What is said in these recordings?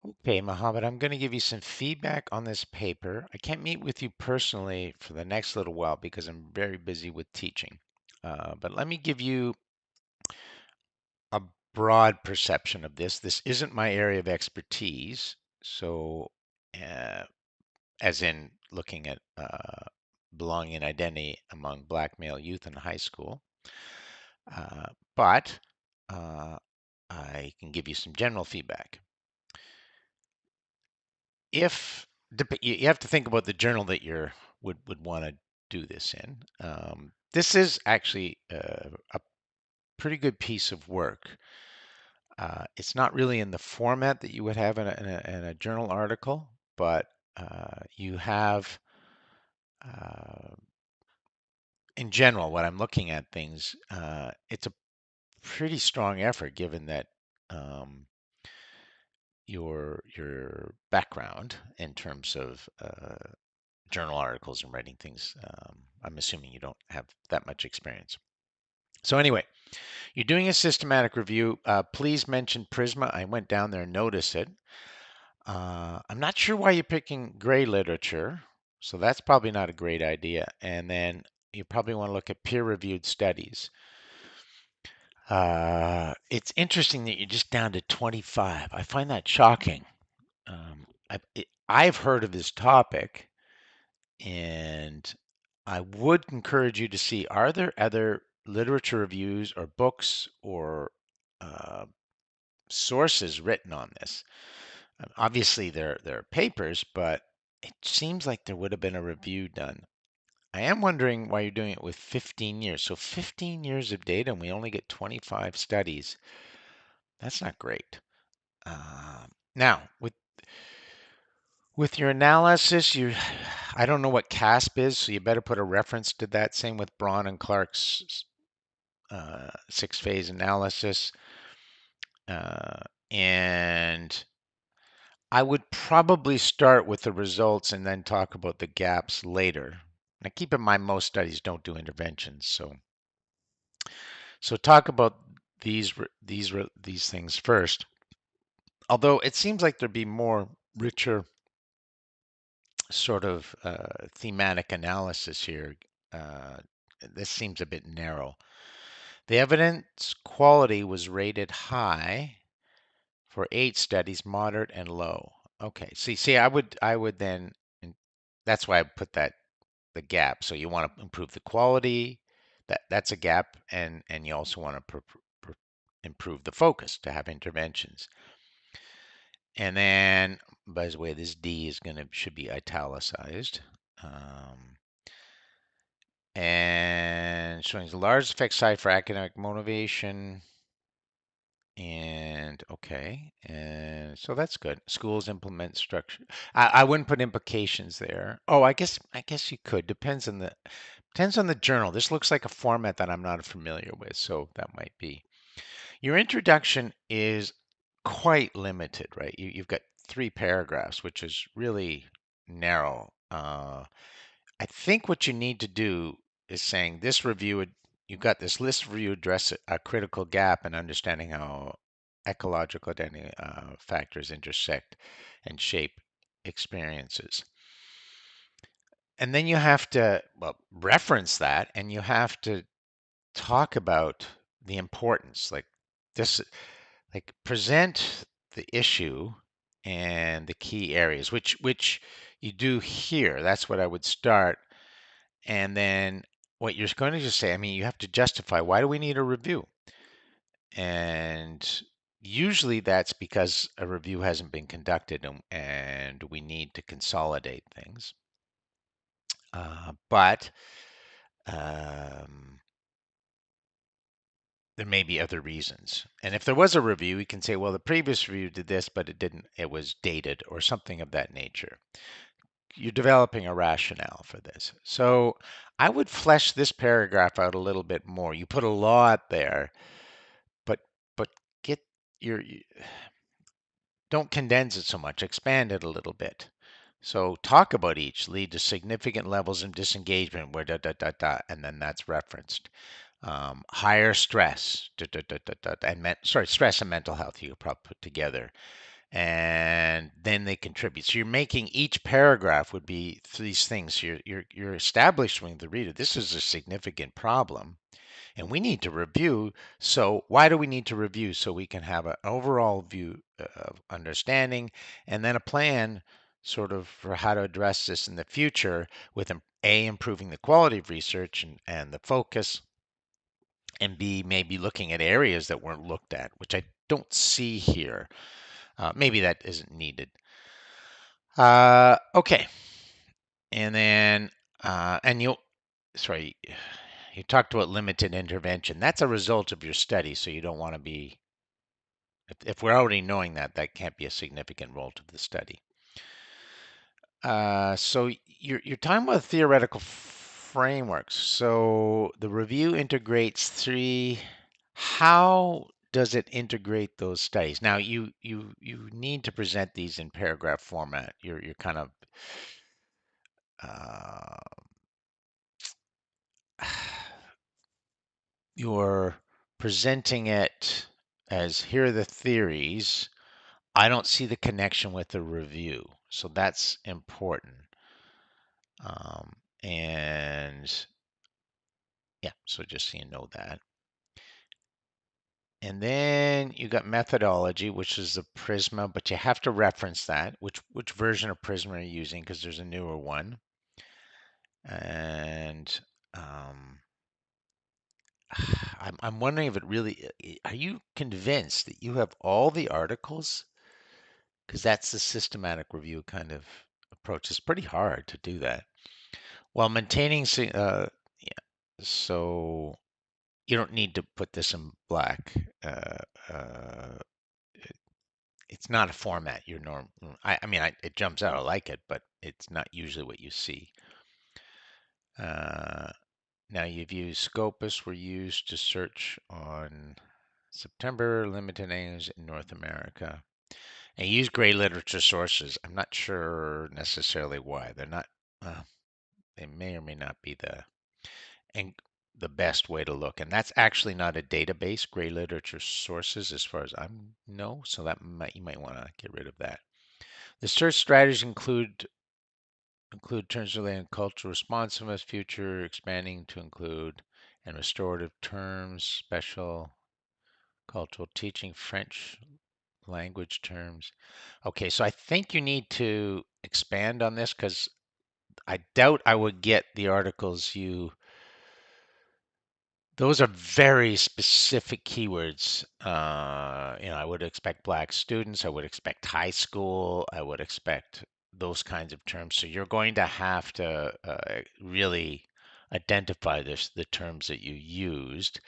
Okay, Mohammed, I'm going to give you some feedback on this paper. I can't meet with you personally for the next little while because I'm very busy with teaching. But let me give you a broad perception of this. This isn't my area of expertise. So, uh, as in looking at belonging and identity among black male youth in high school. Uh, but I can give you some general feedback. If you have to think about the journal that would want to do this in. This is actually a pretty good piece of work. It's not really in the format that you would have in a journal article, but you have, uh, in general, when I'm looking at things, it's a pretty strong effort given that um, your background in terms of journal articles and writing things. I'm assuming you don't have that much experience. So anyway, you're doing a systematic review. Please mention Prisma. I went down there and noticed it. I'm not sure why you're picking gray literature, so that's probably not a great idea. And then you probably want to look at peer-reviewed studies. It's interesting that you're just down to 25. I find that shocking. I've heard of this topic, and I would encourage you to see, are there other literature reviews or books or uh, sources written on this? Obviously, there are papers, but it seems like there would have been a review done. I am wondering why you're doing it with 15 years. So 15 years of data, and we only get 25 studies. That's not great. Now, with your analysis, I don't know what CASP is, so you better put a reference to that. Same with Braun and Clark's six-phase analysis. And I would probably start with the results and then talk about the gaps later. Now, keep in mind, most studies don't do interventions, so talk about these things first. Although it seems like there'd be more richer sort of thematic analysis here. Uh, this seems a bit narrow. The evidence quality was rated high for 8 studies, moderate and low. Okay, see, I would then, and that's why I put the gap. So you want to improve the quality. That's a gap, and you also want to improve the focus to have interventions. And then, by the way, this D should be italicized. Um, and showing the large effect size for academic motivation. And okay, and so that's good. Schools implement structure. I wouldn't put implications there. Oh, I guess you could. Depends on the journal. This looks like a format that I'm not familiar with, so that might be. Your introduction is quite limited, right? You've got 3 paragraphs, which is really narrow. I think what you need to do is saying this review, you've got this list review address a critical gap in understanding how ecological identity factors intersect and shape experiences. And then you have to, well, reference that, and you have to talk about the importance, like this, like present the issue and the key areas, which you do here. That's what I would start. And then what you're going to just say, I mean, you have to justify, why do we need a review? And usually that's because a review hasn't been conducted, and we need to consolidate things. But um, there may be other reasons. And if there was a review, we can say, well, the previous review did this, but it didn't, it was dated or something of that nature. You're developing a rationale for this. So I would flesh this paragraph out a little bit more. You put a lot there, but but get your don't condense it so much. Expand it a little bit. So talk about each lead to significant levels of disengagement where and then that's referenced. Higher stress, and stress and mental health you could probably put together, and then they contribute. So you're making each paragraph would be these things. You're establishing the reader. This is a significant problem, and we need to review. So why do we need to review? So we can have an overall view of understanding, and then a plan, sort of, for how to address this in the future with improving the quality of research and the focus, and B, maybe looking at areas that weren't looked at, which I don't see here. Maybe that isn't needed. Okay. And then, and sorry, you talked about limited intervention. That's a result of your study, so you don't want to be, if we're already knowing that, that can't be a significant role to the study. So you're talking about theoretical frameworks. So the review integrates three. How does it integrate those studies? Now you need to present these in paragraph format. You're kind of uh, you're presenting it as, here are the theories. I don't see the connection with the review, so that's important. And yeah, so just so you know that. And then you got methodology, which is the Prisma, but you have to reference that. Which version of Prisma are you using? Because there's a newer one. And I'm wondering if it really, are you convinced that you have all the articles? Because that's the systematic review kind of approach. It's pretty hard to do that while maintaining, yeah, so you don't need to put this in black. Uh, uh, it's not a format you're I mean, it jumps out. I like it, but it's not usually what you see. Uh, Now you've used Scopus, were used to search on September limited names in North America. And you use gray literature sources. I'm not sure necessarily why. They're not, they may or may not be and the best way to look. And that's actually not a database, gray literature sources, as far as I know. So you might want to get rid of that. The search strategies include terms related to cultural responsiveness, future expanding to include, and restorative terms, special cultural teaching, French language terms. Okay, so I think you need to expand on this, because I doubt I would get the articles those are very specific keywords. I would expect black students, I would expect high school, I would expect those kinds of terms. So you're going to have to really identify the terms that you used.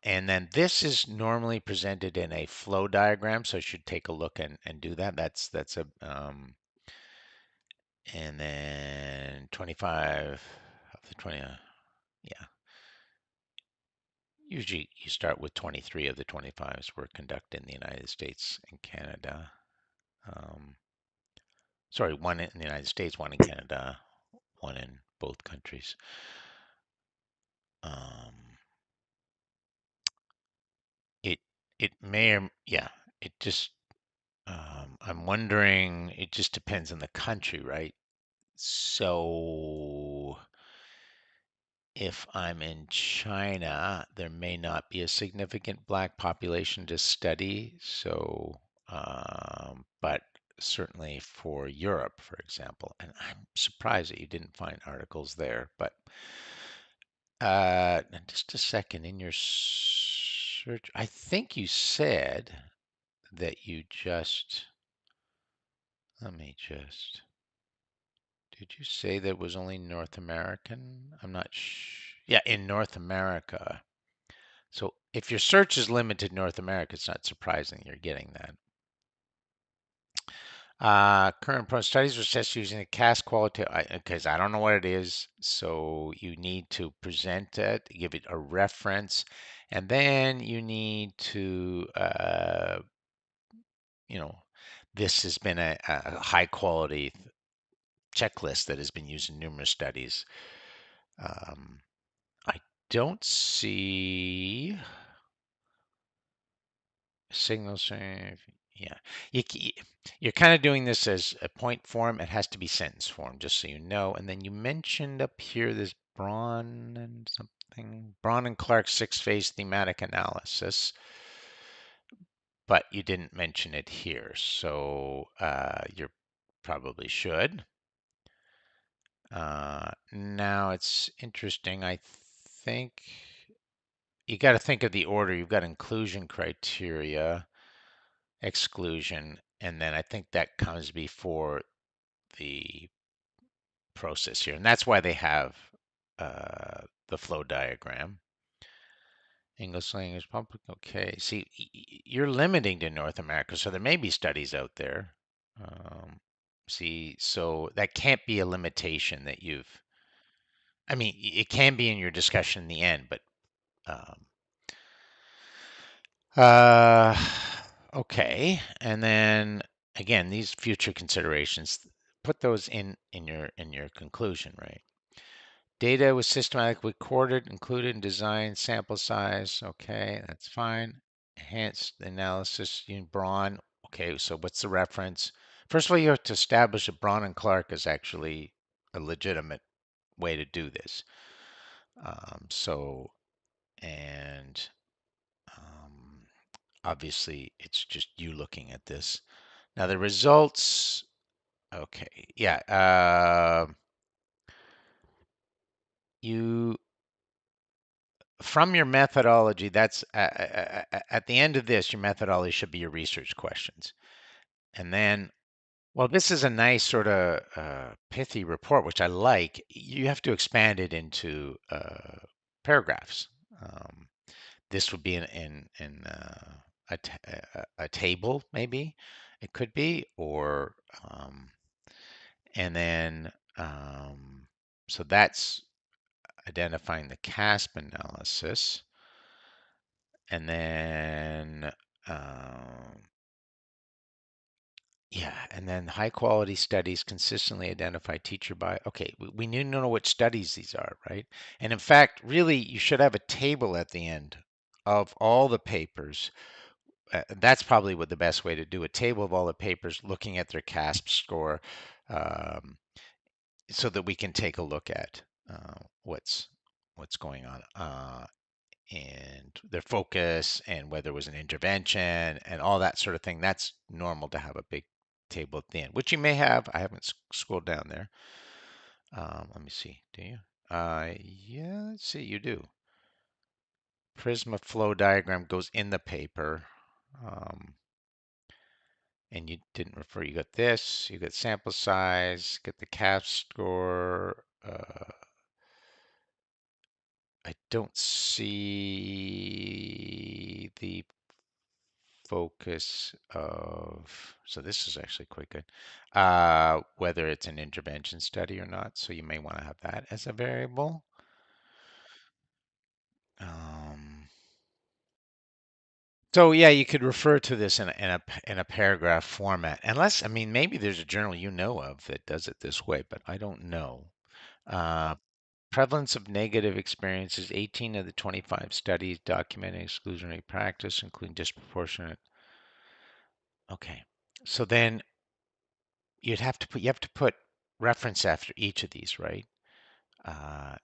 And then this is normally presented in a flow diagram, so you should take a look and do that. That's a and then 25 of the 20. Yeah, usually you start with 23 of the 25s were conducted in the United States and Canada. Um, Sorry, one in the United States, one in Canada, one in both countries. Um, it it may or yeah, it just I'm wondering. It just depends on the country, right? So if I'm in China, there may not be a significant black population to study. So, but certainly for Europe, for example, and I'm surprised that you didn't find articles there. But just a second, in your search, I think you said that you just, let me just, did you say that was only North American? I'm not Yeah, in North America. So if your search is limited to North America, it's not surprising you're getting that. Current pro studies were assessed using a CAS quality, because I don't know what it is. So you need to present it, give it a reference, and then you need to, you know, this has been a high quality checklist that has been used in numerous studies. Um, I don't see signal strength. Yeah. You're kind of doing this as a point form. It has to be sentence form, just so you know. And then you mentioned up here this Braun and something, Braun and Clark six-phase thematic analysis, but you didn't mention it here. So you probably should. Now it's interesting. I think you got to think of the order. You've got inclusion criteria, exclusion, and then I think that comes before the process here. And that's why they have the flow diagram. English language public. Okay. See, you're limiting to North America, so there may be studies out there. Um, see, so that can't be a limitation that you've. I mean, it can be in your discussion in the end, but um, uh, okay. And then again, these future considerations, put those in your conclusion, right? Data was systematically recorded, included in design, sample size. Okay, that's fine. Enhanced analysis in Braun. Okay, so what's the reference? First of all, you have to establish that Braun and Clark is actually a legitimate way to do this. So, and um, obviously, it's just you looking at this. Now, the results. Okay, yeah. You from your methodology, that's at the end of this, your methodology should be your research questions. And then, well, this is a nice sort of pithy report, which I like. You have to expand it into paragraphs. Um, this would be a table, maybe it could be, or and then so that's identifying the CASP analysis. And then, um, yeah, and then high quality studies consistently identify teacher bias. Okay, we need to know what studies these are, right? And in fact, really, you should have a table at the end of all the papers. That's probably what the best way to do a table of all the papers, looking at their CASP score, um, so that we can take a look at what's going on. And their focus and whether it was an intervention and all that sort of thing. That's normal to have a big table at the end, which you may have. I haven't scrolled down there. Let me see. Do you? Yeah, let's see. You do. Prisma flow diagram goes in the paper. Um, and you didn't refer. You got this. You got sample size. Get the CAP score. I don't see the focus of, so this is actually quite good, whether it's an intervention study or not. So you may want to have that as a variable. Um, so yeah, you could refer to this in a paragraph format, unless, I mean, maybe there's a journal you know of that does it this way, but I don't know. Uh, Prevalence of negative experiences, 18 of the 25 studies documenting exclusionary practice, including disproportionate. Okay. So then you have to put reference after each of these, right? Uh,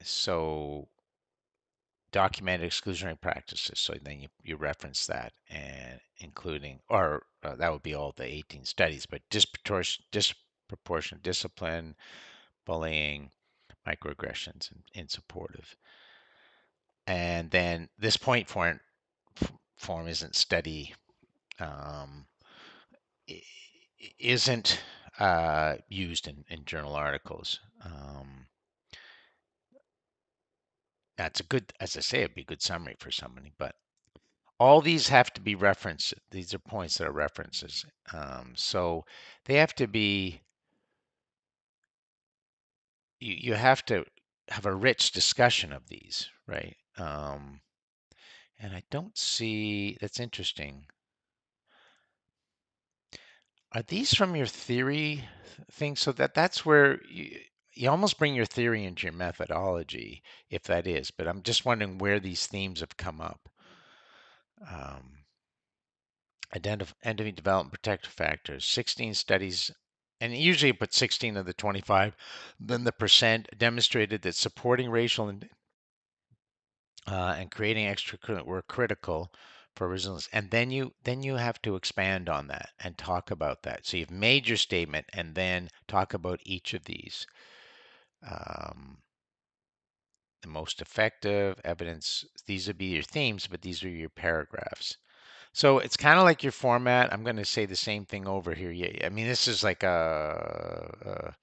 so documented exclusionary practices. So then you reference that and including, or that would be all the 18 studies, but disproportionate discipline, bullying, microaggressions, and insupportive. And then this point form isn't study, um, isn't used in journal articles. That's a good, as I say, it'd be a good summary for somebody. But all these have to be referenced. These are points that are references. So they have to be. You have to have a rich discussion of these, right? And I don't see. That's interesting. Are these from your theory thing? So that's where you almost bring your theory into your methodology, if that is. But I'm just wondering where these themes have come up. Um, Identify development protective factors. 16 studies, and usually put 16 of the 25. Then the percent demonstrated that supporting racial and creating extracurricular were critical for resilience. And then you have to expand on that and talk about that. So you've made your statement, and then talk about each of these. Um, the most effective evidence. These would be your themes, but these are your paragraphs. So it's kind of like your format. I'm going to say the same thing over here. Yeah, I mean, this is like um,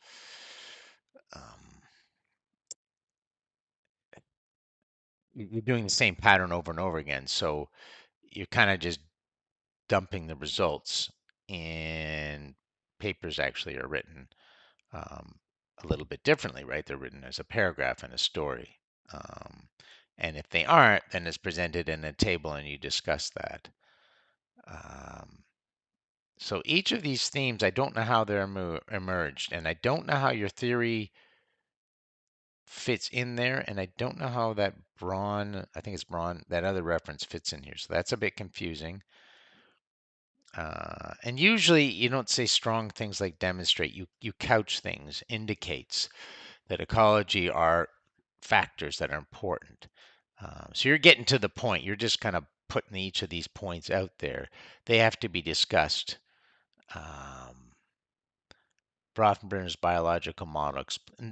you're doing the same pattern over and over again. So you're kind of just dumping the results, and papers actually are written um, a little bit differently, right? They're written as a paragraph and a story. Um, and if they aren't, then it's presented in a table and you discuss that. Um, so each of these themes, I don't know how they're emerged, and I don't know how your theory fits in there, and I don't know how that Braun, I think it's Braun, that other reference fits in here. So that's a bit confusing. And usually you don't say strong things like demonstrate. You couch things, indicates that ecology are factors that are important. So you're getting to the point. You're just kind of putting each of these points out there. They have to be discussed. Brofenbrenner's biological model,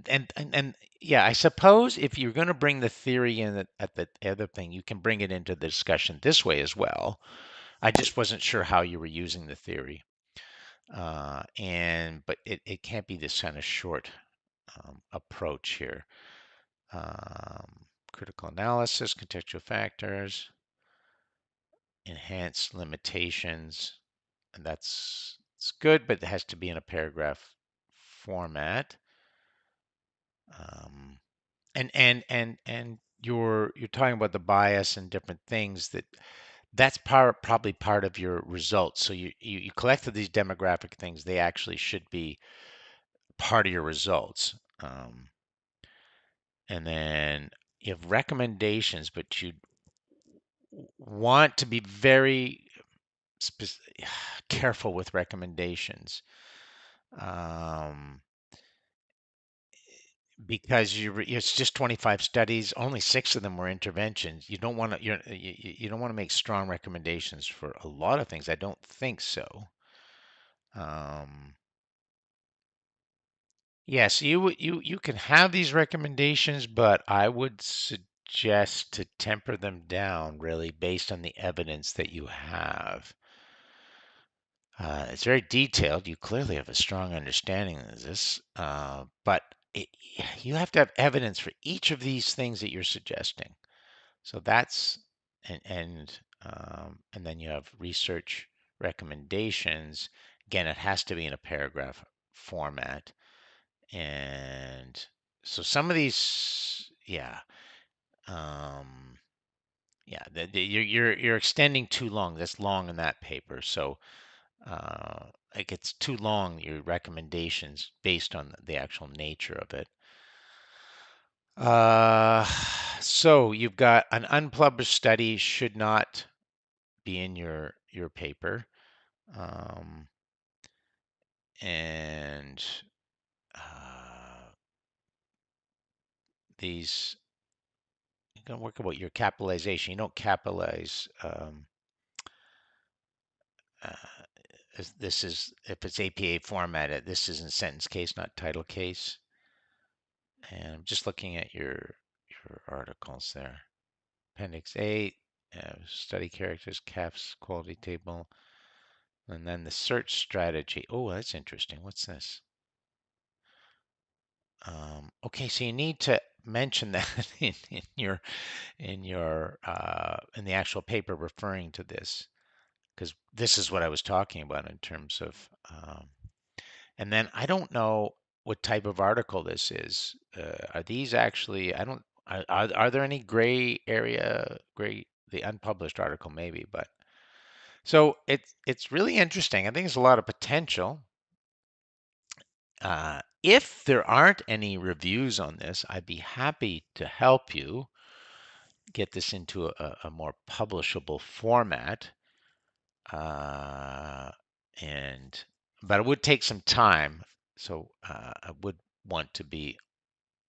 and yeah, I suppose if you're going to bring the theory in at the other thing, you can bring it into the discussion this way as well. I just wasn't sure how you were using the theory. And but it can't be this kind of short approach here. Critical analysis, contextual factors, enhanced limitations, and that's it's good, but it has to be in a paragraph format. Um, and you're talking about the bias and different things that's probably part of your results. So you collected these demographic things; they actually should be part of your results. And then you have recommendations, but you want to be very careful with recommendations um, because it's just 25 studies. Only 6 of them were interventions. You don't want to you don't want to make strong recommendations for a lot of things. I don't think so. Um, Yes, you can have these recommendations, but I would suggest to temper them down really based on the evidence that you have. It's very detailed. You clearly have a strong understanding of this, but it, you have to have evidence for each of these things that you're suggesting. So that's and then you have research recommendations. Again, it has to be in a paragraph format. And so some of these, um, you're extending too long. That's long in that paper. So it gets too long, your recommendations based on the actual nature of it. Uh, so you've got an unpublished study should not be in your paper. Um, and uh, these you're going to work about your capitalization. You don't capitalize. Uh, this is if it's APA formatted. This is in sentence case, not title case. And I'm just looking at your articles there. Appendix 8, study characters, CAFS quality table, and then the search strategy. Oh, that's interesting. What's this? Okay, so you need to mention that in the actual paper referring to this, because this is what I was talking about in terms of. And then I don't know what type of article this is. Are these actually? I don't. Are there any gray area? The unpublished article maybe, but so it's really interesting. I think there's a lot of potential. If there aren't any reviews on this, I'd be happy to help you get this into a more publishable format. uh, and but it would take some time. So I would want to be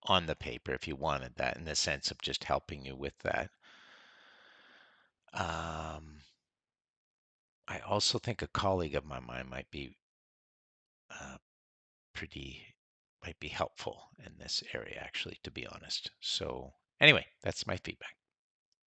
on the paper if you wanted that, in the sense of just helping you with that. Um, I also think a colleague of mine might be uh, pretty might be helpful in this area, actually, to be honest. So anyway, that's my feedback.